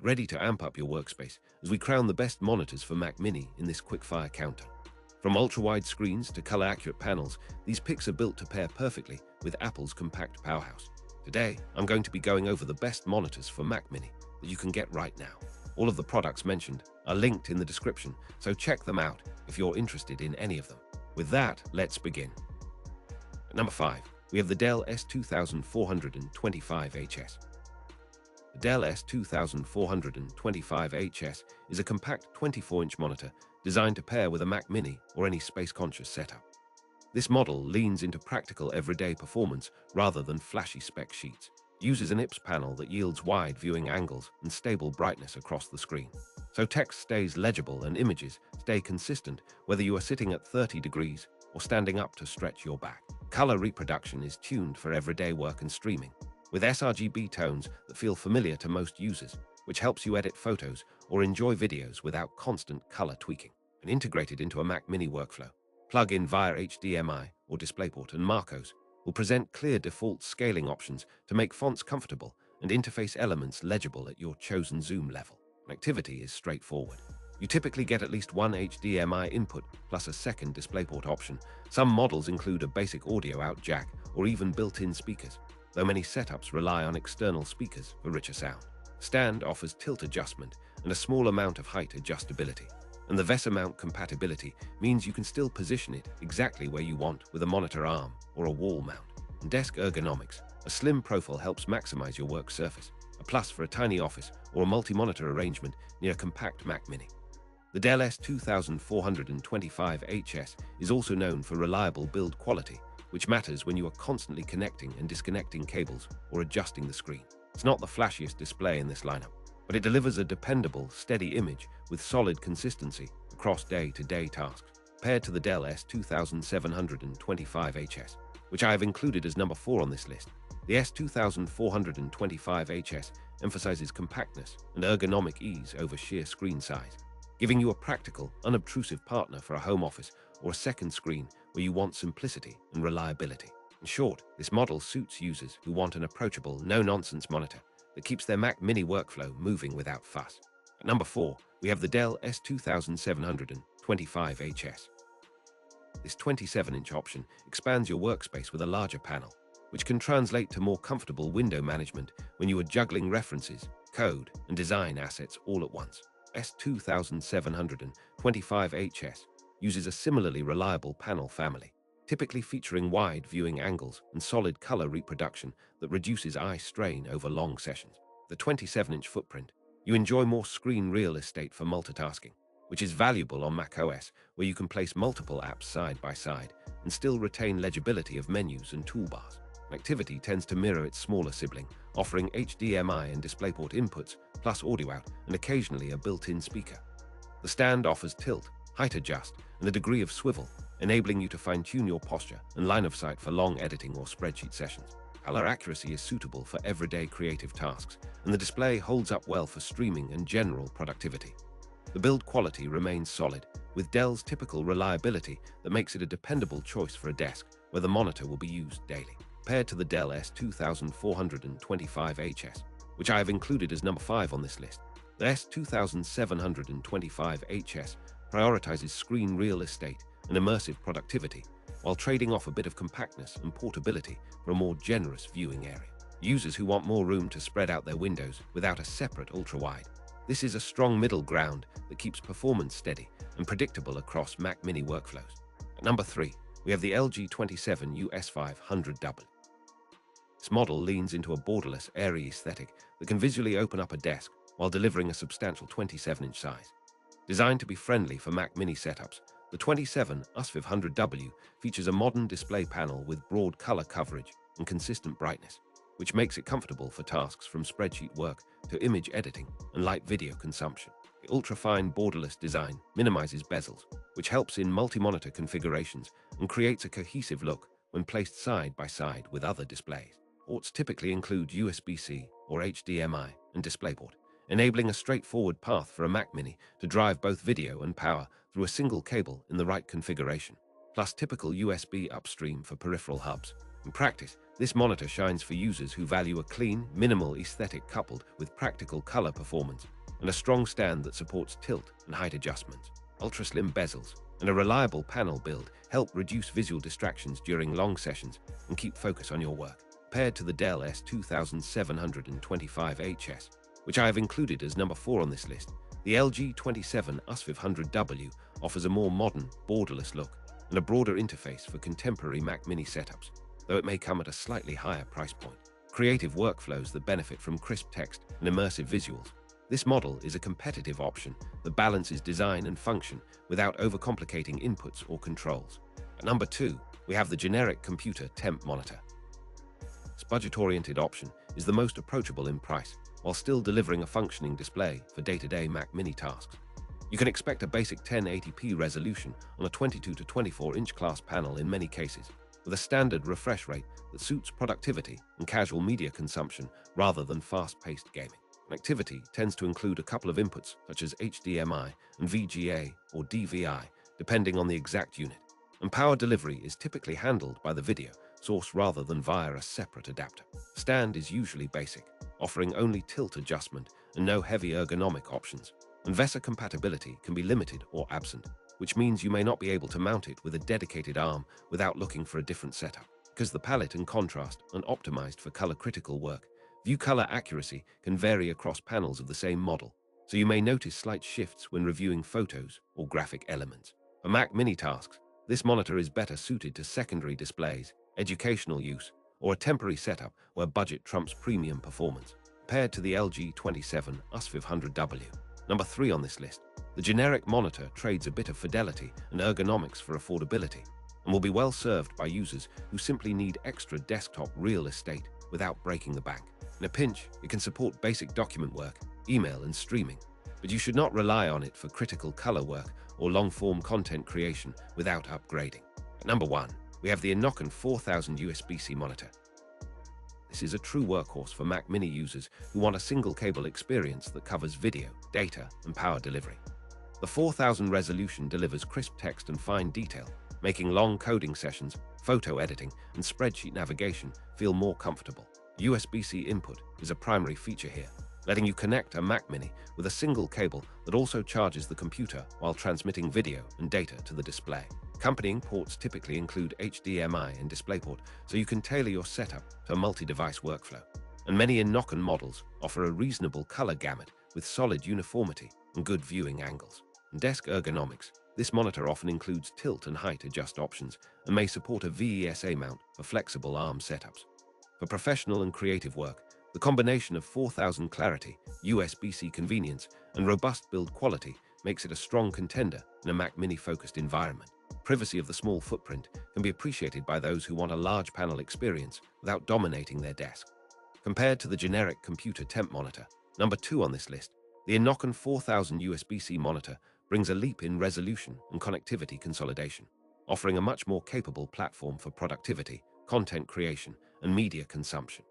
Get ready to amp up your workspace as we crown the best monitors for Mac Mini in this quickfire countdown. From ultra-wide screens to color-accurate panels, these picks are built to pair perfectly with Apple's compact powerhouse. Today, I'm going to be going over the best monitors for Mac Mini that you can get right now. All of the products mentioned are linked in the description, so check them out if you're interested in any of them. With that, let's begin. At number 5, we have the Dell S2425HS. The Dell S2425HS is a compact 24-inch monitor designed to pair with a Mac Mini or any space-conscious setup. This model leans into practical everyday performance rather than flashy spec sheets. It uses an IPS panel that yields wide viewing angles and stable brightness across the screen, so text stays legible and images stay consistent whether you are sitting at 30 degrees or standing up to stretch your back. Color reproduction is tuned for everyday work and streaming, with sRGB tones that feel familiar to most users, which helps you edit photos or enjoy videos without constant color tweaking. And integrated into a Mac Mini workflow, plug in via HDMI or DisplayPort, and Marcos will present clear default scaling options to make fonts comfortable and interface elements legible at your chosen zoom level. Connectivity is straightforward. You typically get at least one HDMI input plus a second DisplayPort option. Some models include a basic audio out jack or even built-in speakers, though many setups rely on external speakers for richer sound. Stand offers tilt adjustment and a small amount of height adjustability, and the VESA mount compatibility means you can still position it exactly where you want with a monitor arm or a wall mount. And desk ergonomics, a slim profile helps maximize your work surface, a plus for a tiny office or a multi-monitor arrangement near a compact Mac Mini. The Dell S2425HS is also known for reliable build quality, which matters when you are constantly connecting and disconnecting cables or adjusting the screen. It's not the flashiest display in this lineup, but it delivers a dependable, steady image with solid consistency across day-to-day tasks. Paired to the Dell S2725HS, which I have included as number 4 on this list, the S2425HS emphasizes compactness and ergonomic ease over sheer screen size, giving you a practical, unobtrusive partner for a home office or a second screen where you want simplicity and reliability. In short, this model suits users who want an approachable, no-nonsense monitor that keeps their Mac Mini workflow moving without fuss. At number 4, we have the Dell S2725HS. This 27-inch option expands your workspace with a larger panel, which can translate to more comfortable window management when you are juggling references, code, and design assets all at once. S2725HS uses a similarly reliable panel family, typically featuring wide viewing angles and solid color reproduction that reduces eye strain over long sessions. The 27-inch footprint, you enjoy more screen real estate for multitasking, which is valuable on macOS, where you can place multiple apps side by side and still retain legibility of menus and toolbars. Connectivity tends to mirror its smaller sibling, offering HDMI and DisplayPort inputs, plus audio out, and occasionally a built-in speaker. The stand offers tilt, height adjust, and a degree of swivel, enabling you to fine-tune your posture and line of sight for long editing or spreadsheet sessions. Color accuracy is suitable for everyday creative tasks, and the display holds up well for streaming and general productivity. The build quality remains solid, with Dell's typical reliability that makes it a dependable choice for a desk where the monitor will be used daily. Paired to the Dell S2425HS, which I have included as number 5 on this list, the S2725HS prioritizes screen real estate and immersive productivity, while trading off a bit of compactness and portability for a more generous viewing area. Users who want more room to spread out their windows without a separate ultra-wide. This is a strong middle ground that keeps performance steady and predictable across Mac Mini workflows. At number 3, we have the LG27US500W. This model leans into a borderless, airy aesthetic that can visually open up a desk while delivering a substantial 27-inch size. Designed to be friendly for Mac Mini setups, the 27US500W features a modern display panel with broad color coverage and consistent brightness, which makes it comfortable for tasks from spreadsheet work to image editing and light video consumption. The ultra-fine borderless design minimizes bezels, which helps in multi-monitor configurations and creates a cohesive look when placed side by side with other displays. Ports typically include USB-C or HDMI and DisplayPort, enabling a straightforward path for a Mac Mini to drive both video and power through a single cable in the right configuration, plus typical USB upstream for peripheral hubs. In practice, This monitor shines for users who value a clean, minimal aesthetic coupled with practical color performance, and a strong stand that supports tilt and height adjustments. Ultra-slim bezels and a reliable panel build help reduce visual distractions during long sessions and keep focus on your work. Paired to the Dell S2725HS, which I have included as number 4 on this list, the LG 27US500W offers a more modern, borderless look and a broader interface for contemporary Mac Mini setups, though it may come at a slightly higher price point. Creative workflows that benefit from crisp text and immersive visuals. This model is a competitive option that balances design and function without overcomplicating inputs or controls. At number 2, we have the Generic Computer Temp Monitor. This budget-oriented option is the most approachable in price, while still delivering a functioning display for day-to-day Mac Mini tasks. You can expect a basic 1080p resolution on a 22 to 24-inch class panel in many cases, with a standard refresh rate that suits productivity and casual media consumption rather than fast-paced gaming. Connectivity tends to include a couple of inputs such as HDMI and VGA or DVI, depending on the exact unit, and power delivery is typically handled by the video source rather than via a separate adapter. The stand is usually basic, offering only tilt adjustment and no heavy ergonomic options, and VESA compatibility can be limited or absent, which means you may not be able to mount it with a dedicated arm without looking for a different setup. Because the palette and contrast are optimized for color-critical work, view color accuracy can vary across panels of the same model, so you may notice slight shifts when reviewing photos or graphic elements. For Mac Mini tasks, this monitor is better suited to secondary displays, educational use, or a temporary setup where budget trumps premium performance. Paired to the LG 27US500W, number 3 on this list, the generic monitor trades a bit of fidelity and ergonomics for affordability, and will be well served by users who simply need extra desktop real estate without breaking the bank. In a pinch, it can support basic document work, email, and streaming, but you should not rely on it for critical color work or long-form content creation without upgrading. At number 1, we have the INNOCN 4000 USB-C monitor. This is a true workhorse for Mac Mini users who want a single-cable experience that covers video, data, and power delivery. The 4000 resolution delivers crisp text and fine detail, making long coding sessions, photo editing, and spreadsheet navigation feel more comfortable. USB-C input is a primary feature here, letting you connect a Mac Mini with a single cable that also charges the computer while transmitting video and data to the display. Accompanying ports typically include HDMI and DisplayPort, so you can tailor your setup to a multi-device workflow. And many INNOCN models offer a reasonable color gamut with solid uniformity and good viewing angles. In desk ergonomics, this monitor often includes tilt and height adjust options and may support a VESA mount for flexible arm setups. For professional and creative work, the combination of 4000 clarity, USB-C convenience, and robust build quality makes it a strong contender in a Mac Mini-focused environment. Privacy of the small footprint can be appreciated by those who want a large panel experience without dominating their desk. Compared to the Generic Computer Temp Monitor, number 2 on this list, the INNOCN 4000 USB-C monitor brings a leap in resolution and connectivity consolidation, offering a much more capable platform for productivity, content creation, and media consumption.